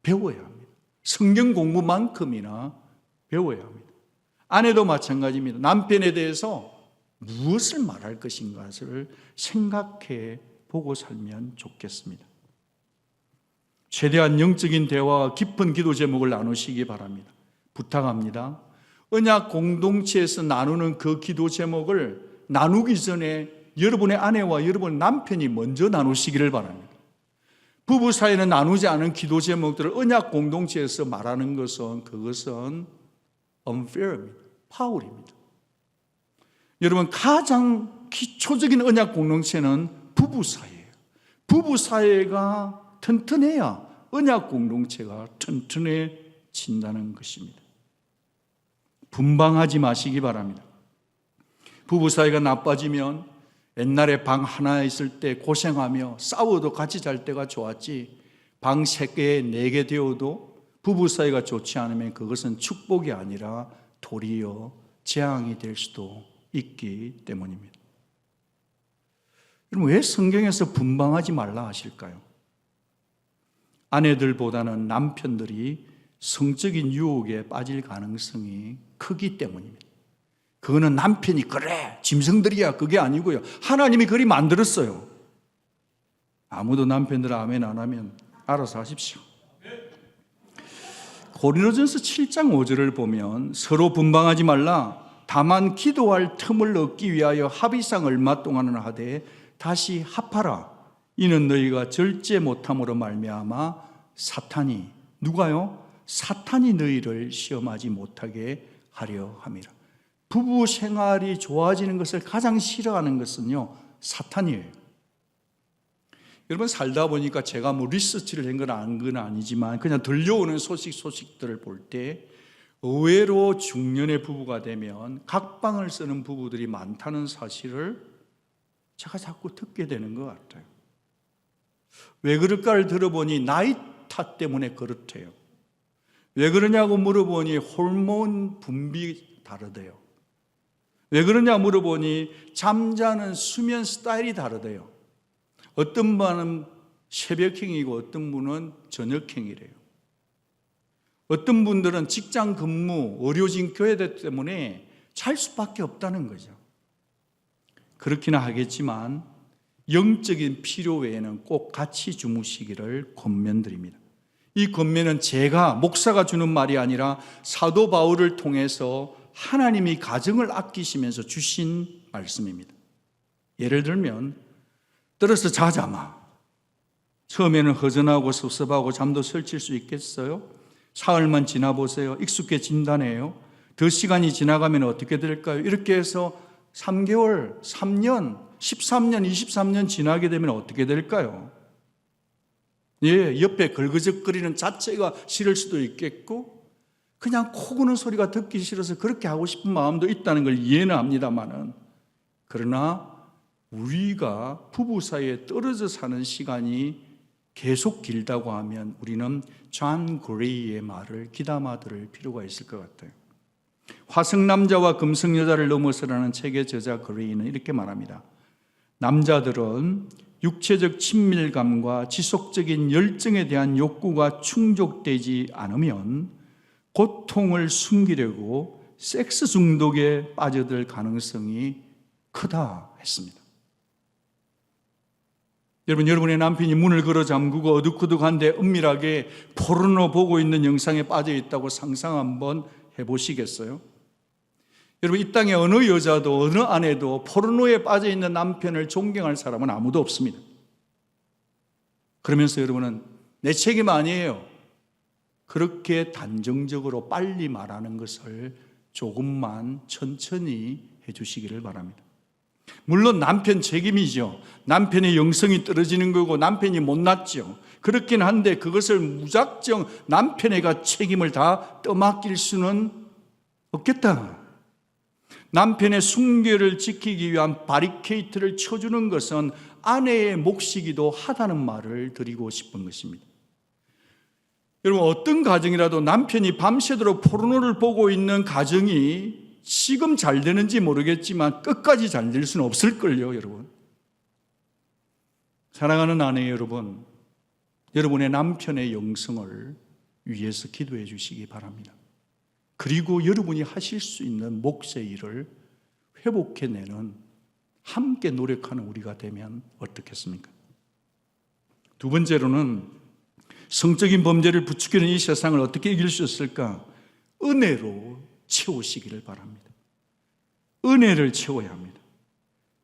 Speaker 1: 배워야 합니다. 성경 공부만큼이나 배워야 합니다. 아내도 마찬가지입니다. 남편에 대해서 무엇을 말할 것인가를 생각해 보고 살면 좋겠습니다. 최대한 영적인 대화와 깊은 기도 제목을 나누시기 바랍니다. 부탁합니다. 언약 공동체에서 나누는 그 기도 제목을 나누기 전에 여러분의 아내와 여러분의 남편이 먼저 나누시기를 바랍니다. 부부 사이에는 나누지 않은 기도 제목들을 언약 공동체에서 말하는 것은 그것은 unfair입니다. 파울입니다. 여러분, 가장 기초적인 언약 공동체는 부부 사이예요. 부부 사이가 튼튼해야 언약 공동체가 튼튼해진다는 것입니다. 분방하지 마시기 바랍니다. 부부 사이가 나빠지면 옛날에 방 하나 있을 때 고생하며 싸워도 같이 잘 때가 좋았지, 방 3개, 4개 되어도 부부 사이가 좋지 않으면 그것은 축복이 아니라 도리어 재앙이 될 수도 있기 때문입니다. 여러분, 왜 성경에서 분방하지 말라 하실까요? 아내들보다는 남편들이 성적인 유혹에 빠질 가능성이 크기 때문입니다. 그거는 남편이 그래 짐승들이야 그게 아니고요, 하나님이 그리 만들었어요. 아무도 남편들 아멘 안 하면 알아서 하십시오. 고린도전서 7장 5절을 보면 서로 분방하지 말라, 다만 기도할 틈을 얻기 위하여 합의상 얼마 동안은 하되 다시 합하라. 이는 너희가 절제 못함으로 말미암아 사탄이, 누가요? 사탄이 너희를 시험하지 못하게 하려 함이라. 부부 생활이 좋아지는 것을 가장 싫어하는 것은요, 사탄이에요. 여러분 살다 보니까 제가 뭐 리서치를 한 건 아니지만 그냥 들려오는 소식들을 볼 때 의외로 중년의 부부가 되면 각방을 쓰는 부부들이 많다는 사실을 제가 자꾸 듣게 되는 것 같아요. 왜 그럴까를 들어보니 나이 탓 때문에 그렇대요. 왜 그러냐고 물어보니 호르몬 분비 다르대요. 왜 그러냐 물어보니 잠자는 수면 스타일이 다르대요. 어떤 분은 새벽행이고 어떤 분은 저녁행이래요. 어떤 분들은 직장 근무, 의료진 교회대 때문에 잘 수밖에 없다는 거죠. 그렇기는 하겠지만 영적인 필요 외에는 꼭 같이 주무시기를 권면드립니다. 이 권면은 제가 목사가 주는 말이 아니라 사도 바울을 통해서 하나님이 가정을 아끼시면서 주신 말씀입니다. 예를 들면 떨어서 자자마. 처음에는 허전하고 섭섭하고 잠도 설칠 수 있겠어요? 사흘만 지나보세요. 익숙해진다네요. 더 시간이 지나가면 어떻게 될까요? 이렇게 해서 3개월, 3년, 13년, 23년 지나게 되면 어떻게 될까요? 예, 옆에 걸그적거리는 자체가 싫을 수도 있겠고 그냥 코 고는 소리가 듣기 싫어서 그렇게 하고 싶은 마음도 있다는 걸 이해는 합니다만은, 그러나 우리가 부부 사이에 떨어져 사는 시간이 계속 길다고 하면 우리는 존 그레이의 말을 귀담아 들을 필요가 있을 것 같아요. 화성남자와 금성여자를 넘어서라는 책의 저자 그레이는 이렇게 말합니다. 남자들은 육체적 친밀감과 지속적인 열정에 대한 욕구가 충족되지 않으면 고통을 숨기려고 섹스 중독에 빠져들 가능성이 크다 했습니다. 여러분의 남편이 문을 걸어 잠그고 어둑어둑한데 은밀하게 포르노 보고 있는 영상에 빠져 있다고 상상 한번 해보시겠어요? 여러분, 이 땅에 어느 여자도 어느 아내도 포르노에 빠져 있는 남편을 존경할 사람은 아무도 없습니다. 그러면서 여러분은 내 책임 아니에요, 그렇게 단정적으로 빨리 말하는 것을 조금만 천천히 해주시기를 바랍니다. 물론 남편 책임이죠. 남편의 영성이 떨어지는 거고 남편이 못났죠. 그렇긴 한데 그것을 무작정 남편애가 책임을 다 떠맡길 수는 없겠다. 남편의 순결을 지키기 위한 바리케이트를 쳐주는 것은 아내의 몫이기도 하다는 말을 드리고 싶은 것입니다. 여러분, 어떤 가정이라도 남편이 밤새도록 포르노를 보고 있는 가정이 지금 잘 되는지 모르겠지만 끝까지 잘 될 수는 없을걸요, 여러분. 사랑하는 아내 여러분, 여러분의 남편의 영성을 위해서 기도해 주시기 바랍니다. 그리고 여러분이 하실 수 있는 몫의 일을 회복해내는, 함께 노력하는 우리가 되면 어떻겠습니까? 두 번째로는 성적인 범죄를 부추기는 이 세상을 어떻게 이길 수 있을까? 은혜로 채우시기를 바랍니다. 은혜를 채워야 합니다.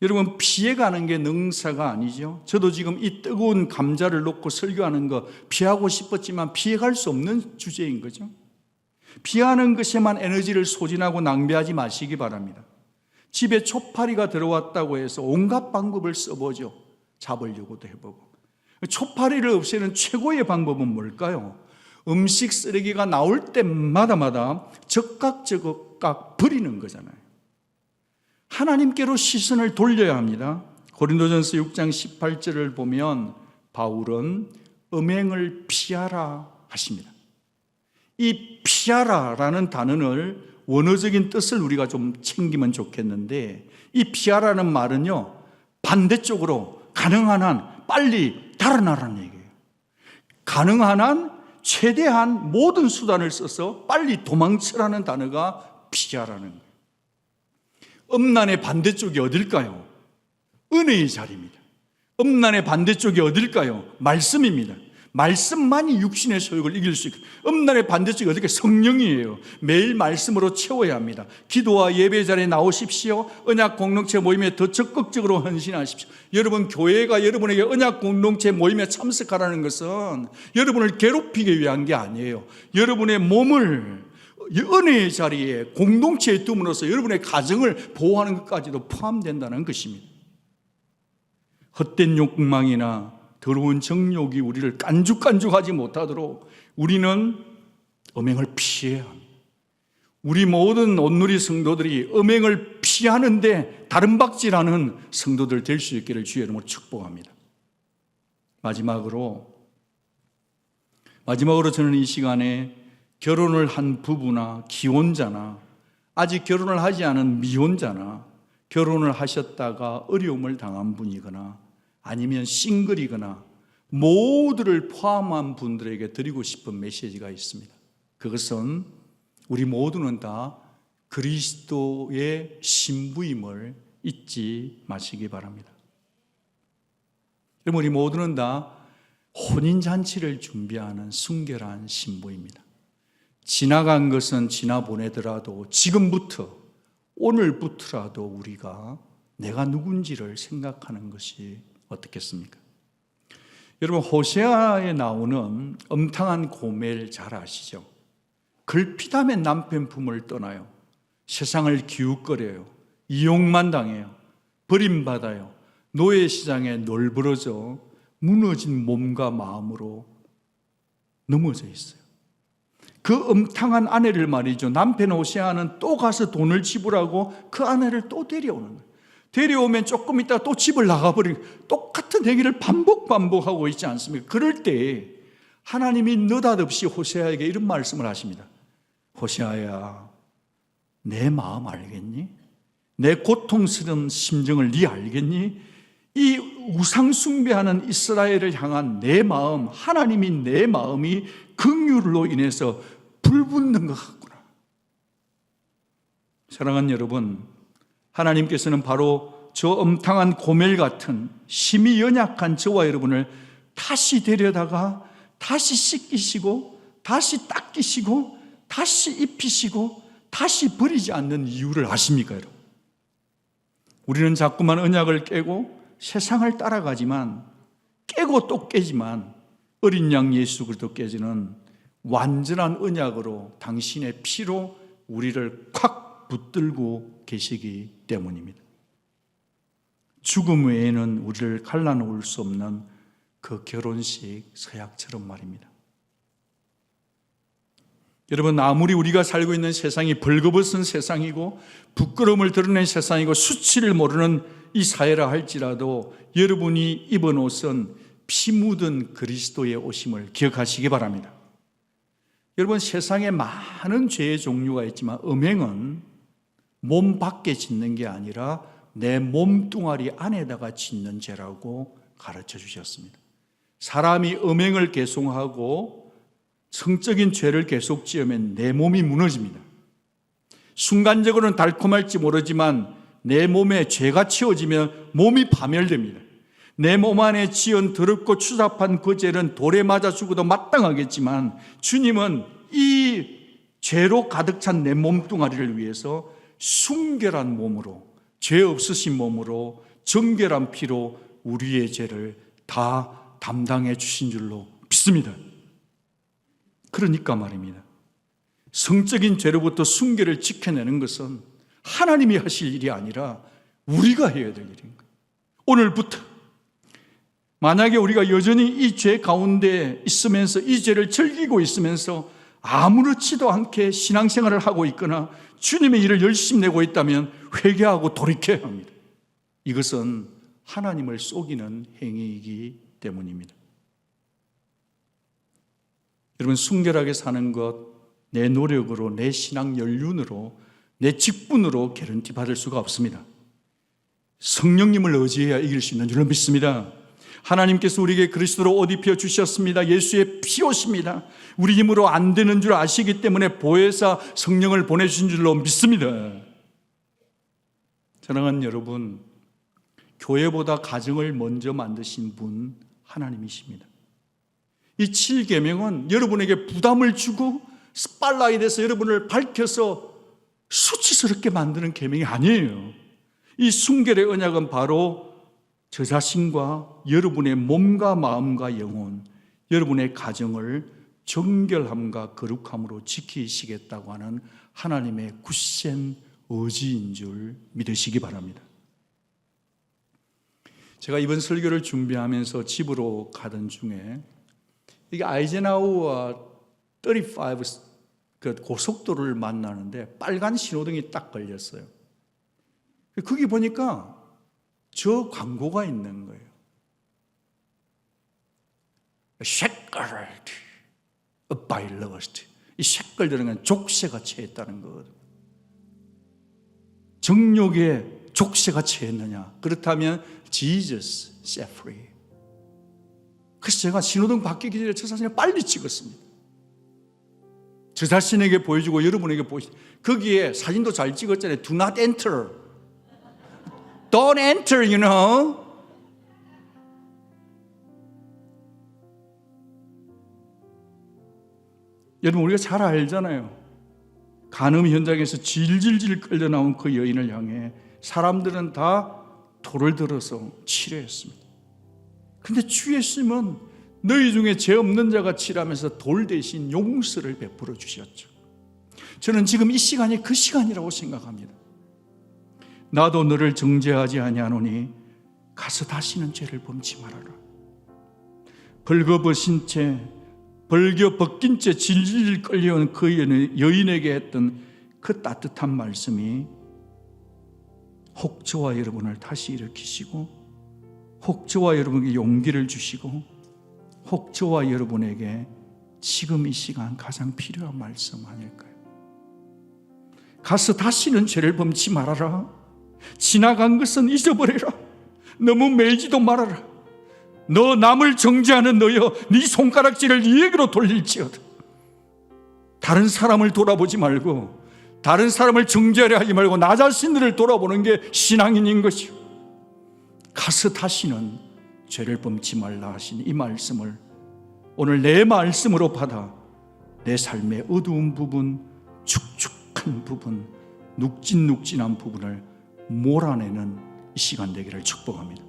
Speaker 1: 여러분, 피해가는 게 능사가 아니죠. 저도 지금 이 뜨거운 감자를 놓고 설교하는 거 피하고 싶었지만 피해갈 수 없는 주제인 거죠. 피하는 것에만 에너지를 소진하고 낭비하지 마시기 바랍니다. 집에 초파리가 들어왔다고 해서 온갖 방법을 써보죠. 잡으려고도 해보고. 초파리를 없애는 최고의 방법은 뭘까요? 음식 쓰레기가 나올 때마다 적각 버리는 거잖아요. 하나님께로 시선을 돌려야 합니다. 고린도전서 6장 18절을 보면 바울은 음행을 피하라 하십니다. 이 피하라라는 단어를 원어적인 뜻을 우리가 좀 챙기면 좋겠는데, 이 피하라는 말은요, 반대쪽으로 가능한 한 빨리 달아나라는 얘기예요. 가능한 한 최대한 모든 수단을 써서 빨리 도망치라는 단어가 피하라는 거예요. 음란의 반대쪽이 어딜까요? 은혜의 자리입니다. 음란의 반대쪽이 어딜까요? 말씀입니다. 말씀만이 육신의 소욕을 이길 수 있고, 음란의 반대쪽이 어떻게? 성령이에요. 매일 말씀으로 채워야 합니다. 기도와 예배 자리에 나오십시오. 언약 공동체 모임에 더 적극적으로 헌신하십시오. 여러분, 교회가 여러분에게 언약 공동체 모임에 참석하라는 것은 여러분을 괴롭히기 위한 게 아니에요. 여러분의 몸을 은혜의 자리에 공동체에 둠으로써 여러분의 가정을 보호하는 것까지도 포함된다는 것입니다. 헛된 욕망이나 더러운 정욕이 우리를 깐죽깐죽하지 못하도록 우리는 음행을 피해야 합니다. 우리 모든 온누리 성도들이 음행을 피하는데 다른 박질하는 성도들 될 수 있기를 주의 이름으로 축복합니다. 마지막으로 저는 이 시간에 결혼을 한 부부나 기혼자나 아직 결혼을 하지 않은 미혼자나 결혼을 하셨다가 어려움을 당한 분이거나 아니면 싱글이거나 모두를 포함한 분들에게 드리고 싶은 메시지가 있습니다. 그것은 우리 모두는 다 그리스도의 신부임을 잊지 마시기 바랍니다. 여러분, 우리 모두는 다 혼인잔치를 준비하는 순결한 신부입니다. 지나간 것은 지나보내더라도 지금부터 오늘부터라도 우리가 내가 누군지를 생각하는 것이 어떻겠습니까? 여러분, 호세아에 나오는 음탕한 고멜 잘 아시죠? 글피담의 남편 품을 떠나요. 세상을 기웃거려요. 이용만 당해요. 버림받아요. 노예시장에 널브러져 무너진 몸과 마음으로 넘어져 있어요. 그 음탕한 아내를 말이죠. 남편 호세아는 또 가서 돈을 지불하고 그 아내를 또 데려오는 거예요. 데려오면 조금 있다 또 집을 나가버리고 똑같은 행위를 반복하고 있지 않습니까? 그럴 때 하나님이 느닷없이 호세아에게 이런 말씀을 하십니다. 호세아야, 내 마음 알겠니? 내 고통스러운 심정을 네 알겠니? 이 우상 숭배하는 이스라엘을 향한 내 마음, 하나님이 내 마음이 긍휼로 인해서 불붙는 것 같구나. 사랑하는 여러분, 하나님께서는 바로 저 음탕한 고멜 같은 심히 연약한 저와 여러분을 다시 데려다가 다시 씻기시고 다시 닦이시고 다시 입히시고 다시 버리지 않는 이유를 아십니까, 여러분? 우리는 자꾸만 언약을 깨고 세상을 따라가지만 깨고 또 깨지만 어린 양 예수 그리스도 깨지는 완전한 언약으로 당신의 피로 우리를 콱 붙들고 계시기 때문입니다. 죽음 외에는 우리를 갈라놓을 수 없는 그 결혼식 서약처럼 말입니다. 여러분, 아무리 우리가 살고 있는 세상이 벌거벗은 세상이고 부끄러움을 드러낸 세상이고 수치를 모르는 이 사회라 할지라도 여러분이 입은 옷은 피 묻은 그리스도의 오심을 기억하시기 바랍니다. 여러분, 세상에 많은 죄의 종류가 있지만 음행은 몸 밖에 짓는 게 아니라 내 몸뚱아리 안에다가 짓는 죄라고 가르쳐 주셨습니다. 사람이 음행을 계속하고 성적인 죄를 계속 지으면 내 몸이 무너집니다. 순간적으로는 달콤할지 모르지만 내 몸에 죄가 치워지면 몸이 파멸됩니다. 내 몸 안에 지은 더럽고 추잡한 그 죄는 돌에 맞아 죽어도 마땅하겠지만 주님은 이 죄로 가득 찬 내 몸뚱아리를 위해서 순결한 몸으로, 죄 없으신 몸으로 정결한 피로 우리의 죄를 다 담당해 주신 줄로 믿습니다. 그러니까 말입니다. 성적인 죄로부터 순결을 지켜내는 것은 하나님이 하실 일이 아니라 우리가 해야 될 일인 거예요. 오늘부터 만약에 우리가 여전히 이 죄 가운데 있으면서 이 죄를 즐기고 있으면서 아무렇지도 않게 신앙생활을 하고 있거나 주님의 일을 열심히 내고 있다면 회개하고 돌이켜야 합니다. 이것은 하나님을 속이는 행위이기 때문입니다. 여러분, 순결하게 사는 것, 내 노력으로, 내 신앙 연륜으로, 내 직분으로 개런티 받을 수가 없습니다. 성령님을 의지해야 이길 수 있는 줄로 믿습니다. 하나님께서 우리에게 그리스도로 옷 입혀 주셨습니다. 예수의 피옷입니다. 우리 힘으로 안 되는 줄 아시기 때문에 보혜사 성령을 보내주신 줄로 믿습니다. 사랑하는 여러분, 교회보다 가정을 먼저 만드신 분 하나님이십니다. 이 7계명은 여러분에게 부담을 주고 스팟라이트에서 여러분을 밝혀서 수치스럽게 만드는 계명이 아니에요. 이 순결의 언약은 바로 저 자신과 여러분의 몸과 마음과 영혼, 여러분의 가정을 정결함과 거룩함으로 지키시겠다고 하는 하나님의 굳센 의지인 줄 믿으시기 바랍니다. 제가 이번 설교를 준비하면서 집으로 가던 중에 이게 아이젠하우어 35 그 고속도로를 만나는데 빨간 신호등이 딱 걸렸어요. 거기 보니까 저 광고가 있는 거예요. Shackled by lust. 이 샤클들은 건 족쇄가 채했다는 거거든요. 정욕에 족쇄가 채했느냐? 그렇다면 Jesus set free. 그래서 제가 신호등 바뀌기 전에 저 사진을 빨리 찍었습니다. 저 자신에게 보여주고 여러분에게 보여주고, 거기에 사진도 잘 찍었잖아요. Do not enter. Don't enter, you know. 여러분, 우리가 잘 알잖아요. 간음 현장에서 질질질 끌려 나온 그 여인을 향해 사람들은 다 돌을 들어서 치료했습니다. 근데 주 예수님은 너희 중에 죄 없는 자가 치라면서 돌 대신 용서를 베풀어 주셨죠. 저는 지금 이 시간이 그 시간이라고 생각합니다. 나도 너를 정죄하지 아니하노니 가서 다시는 죄를 범치 말아라. 벌거벗은 채 벌겨 벗긴 채 질질 끌려온 그 여인에게 했던 그 따뜻한 말씀이 혹 저와 여러분을 다시 일으키시고, 혹 저와 여러분에게 용기를 주시고, 혹 저와 여러분에게 지금 이 시간 가장 필요한 말씀 아닐까요? 가서 다시는 죄를 범치 말아라. 지나간 것은 잊어버려라. 너무 매이지도 말아라. 너 남을 정죄하는 너여, 네 손가락질을 네에게로 돌릴지어다. 다른 사람을 돌아보지 말고, 다른 사람을 정죄하려 하지 말고 나 자신을 돌아보는 게 신앙인인 것이요. 가서 다시는 죄를 범치 말라 하신 이 말씀을 오늘 내 말씀으로 받아 내 삶의 어두운 부분, 축축한 부분, 눅진눅진한 부분을 몰아내는 이 시간 되기를 축복합니다.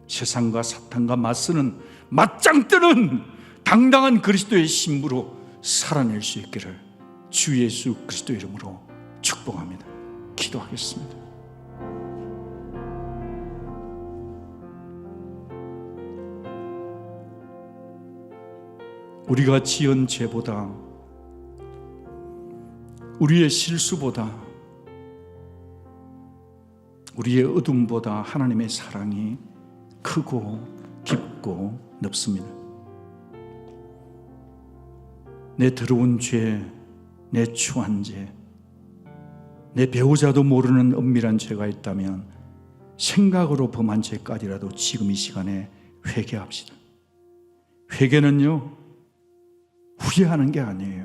Speaker 1: 세상과 사탄과 맞서는 맞짱 뜨는 당당한 그리스도의 신부로 살아낼 수 있기를 주 예수 그리스도 이름으로 축복합니다. 기도하겠습니다. 우리가 지은 죄보다, 우리의 실수보다, 우리의 어둠보다 하나님의 사랑이 크고 깊고 넓습니다. 내 더러운 죄, 내 추한 죄, 내 배우자도 모르는 엄밀한 죄가 있다면 생각으로 범한 죄까지라도 지금 이 시간에 회개합시다. 회개는요, 후회하는 게 아니에요.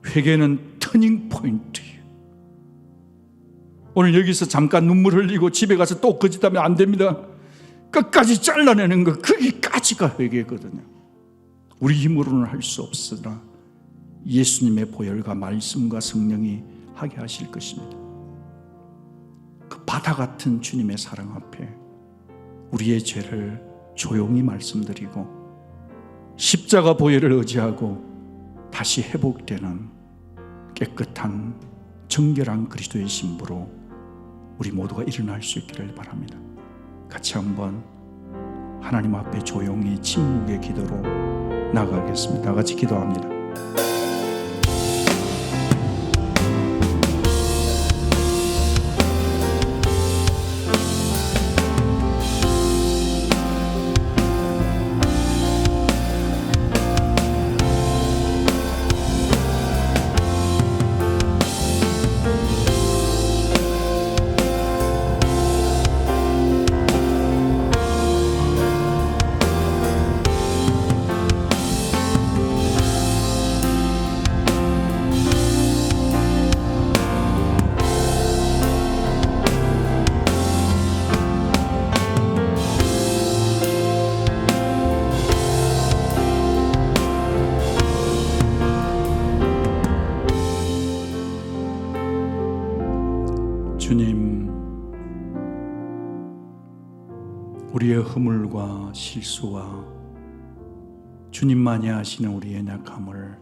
Speaker 1: 회개는 터닝 포인트예요. 오늘 여기서 잠깐 눈물 흘리고 집에 가서 또 거짓하면 안 됩니다. 끝까지 잘라내는 것, 거기까지가 회개거든요. 우리 힘으로는 할 수 없으나 예수님의 보혈과 말씀과 성령이 하게 하실 것입니다. 그 바다 같은 주님의 사랑 앞에 우리의 죄를 조용히 말씀드리고 십자가 보혈을 의지하고 다시 회복되는 깨끗한 정결한 그리스도의 신부로 우리 모두가 일어날 수 있기를 바랍니다. 같이 한번 하나님 앞에 조용히 침묵의 기도로 나가겠습니다. 다 같이 기도합니다. 주님, 우리의 허물과 실수와 주님만이 아시는 우리의 약함을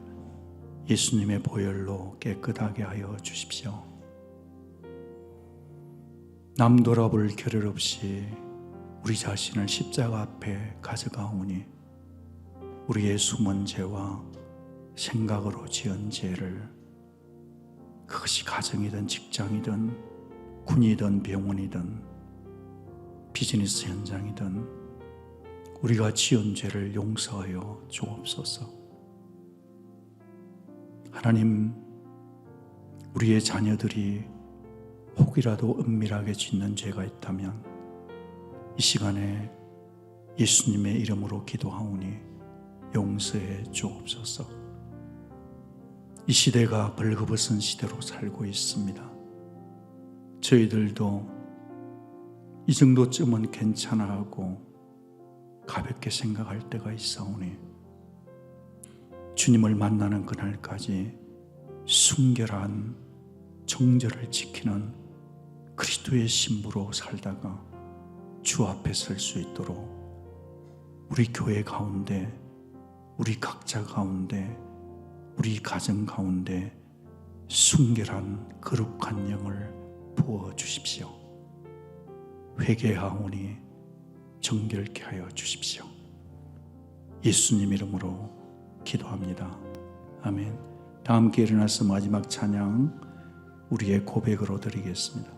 Speaker 1: 예수님의 보혈로 깨끗하게 하여 주십시오. 남 돌아볼 겨를 없이 우리 자신을 십자가 앞에 가져가오니 우리의 숨은 죄와 생각으로 지은 죄를, 그것이 가정이든 직장이든 군이든 병원이든 비즈니스 현장이든 우리가 지은 죄를 용서하여 주옵소서. 하나님, 우리의 자녀들이 혹이라도 은밀하게 짓는 죄가 있다면 이 시간에 예수님의 이름으로 기도하오니 용서해 주옵소서. 이 시대가 벌거벗은 시대로 살고 있습니다. 저희들도 이 정도쯤은 괜찮아 하고 가볍게 생각할 때가 있사오니 주님을 만나는 그날까지 순결한 정절을 지키는 그리스도의 신부로 살다가 주 앞에 설 수 있도록 우리 교회 가운데, 우리 각자 가운데, 우리 가정 가운데 순결한 거룩한 영을 부어주십시오. 회개하오니 정결케 하여 주십시오. 예수님 이름으로 기도합니다. 아멘. 다 함께 일어나서 마지막 찬양 우리의 고백으로 드리겠습니다.